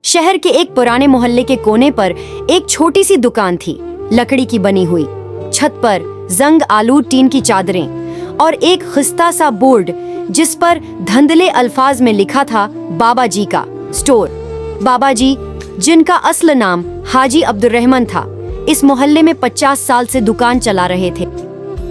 शहर के एक पुराने मोहल्ले के कोने पर एक छोटी सी दुकान थी, लकड़ी की बनी हुई। छत पर जंग आलूद टीन की चादरें और एक खिस्ता सा बोर्ड जिस पर धंधले अल्फाज में लिखा था बाबा जी का स्टोर। बाबा जी, जिनका असल नाम हाजी अब्दुर्रहमान था, इस मोहल्ले में 50 साल से दुकान चला रहे थे।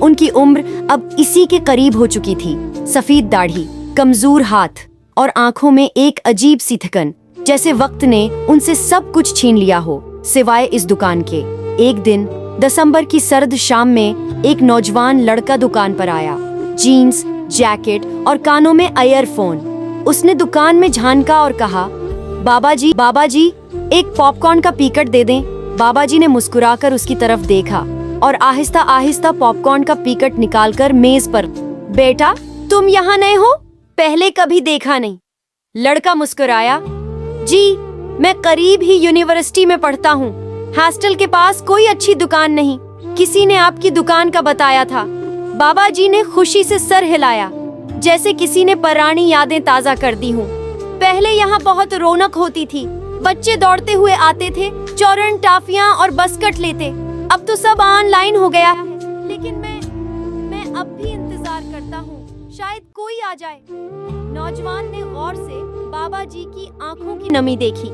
उनकी उम्र अब इसी के करीब हो चुकी थी। सफेद दाढ़ी, कमजोर हाथ और आंखों में एक अजीब सी थकन, जैसे वक्त ने उनसे सब कुछ छीन लिया हो सिवाय इस दुकान के। एक दिन दिसंबर की सर्द शाम में एक नौजवान लड़का दुकान पर आया। जीन्स, जैकेट और कानों में ईयरफोन। उसने दुकान में झांका और कहा, बाबा जी, एक पॉपकॉर्न का पैकेट दे दें। बाबा जी ने मुस्कुराकर उसकी तरफ देखा और आहिस्ता आहिस्ता पॉपकॉर्न का पैकेट निकालकर मेज पर। बेटा, तुम यहाँ नए हो? पहले कभी देखा नहीं। लड़का मुस्कुराया। जी, मैं करीब ही यूनिवर्सिटी में पढ़ता हूँ। हॉस्टल के पास कोई अच्छी दुकान नहीं। किसी ने आपकी दुकान का बताया था। बाबा जी ने खुशी से सर हिलाया, जैसे किसी ने पुरानी यादें ताजा कर दी हूँ। पहले यहाँ बहुत रौनक होती थी। बच्चे दौड़ते हुए आते थे, चौरन, टाफियाँ और बस्कट लेते। अब तो सब ऑनलाइन हो गया है, लेकिन मैं अब भी इंतजार करता हूँ, शायद कोई आ जाए। नौजवान ने गौर से बाबा जी की आंखों की नमी देखी।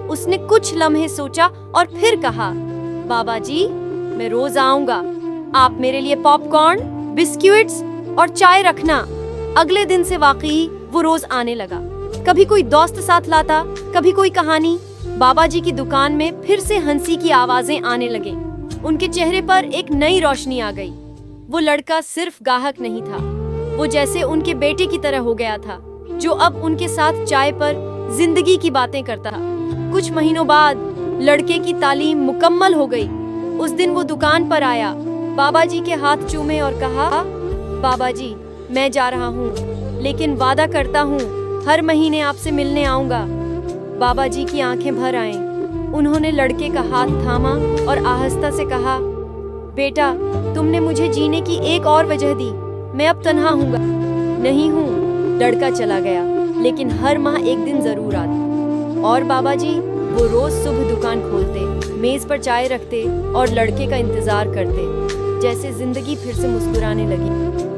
उसने कुछ लम्हे सोचा और फिर कहा, बाबा जी, मैं रोज आऊंगा। आप मेरे लिए पॉपकॉर्न, बिस्किट्स और चाय रखना। अगले दिन से वाकई वो रोज आने लगा। कभी कोई दोस्त साथ लाता, कभी कोई कहानी। बाबा जी की दुकान में फिर से हंसी की आवाजें आने लगे। उनके चेहरे पर एक नई रोशनी आ गई। वो लड़का सिर्फ ग्राहक नहीं था, वो जैसे उनके बेटे की तरह हो गया था, जो अब उनके साथ चाय पर जिंदगी की बातें करता था। कुछ महीनों बाद लड़के की तालीम मुकम्मल हो गई। उस दिन वो दुकान पर आया, बाबा जी के हाथ चूमे और कहा, बाबा जी, मैं जा रहा हूँ, लेकिन वादा करता हूँ हर महीने आपसे मिलने आऊंगा। बाबा जी की आंखें भर आईं। उन्होंने लड़के का हाथ थामा और आहिस्ता से कहा, बेटा, तुमने मुझे जीने की एक और वजह दी। मैं अब तन्हा हूँगा। नहीं हूँ। लड़का चला गया, लेकिन हर माह एक दिन जरूर आता। और बाबा जी वो रोज सुबह दुकान खोलते, मेज पर चाय रखते और लड़के का इंतजार करते, जैसे जिंदगी फिर से मुस्कुराने लगी।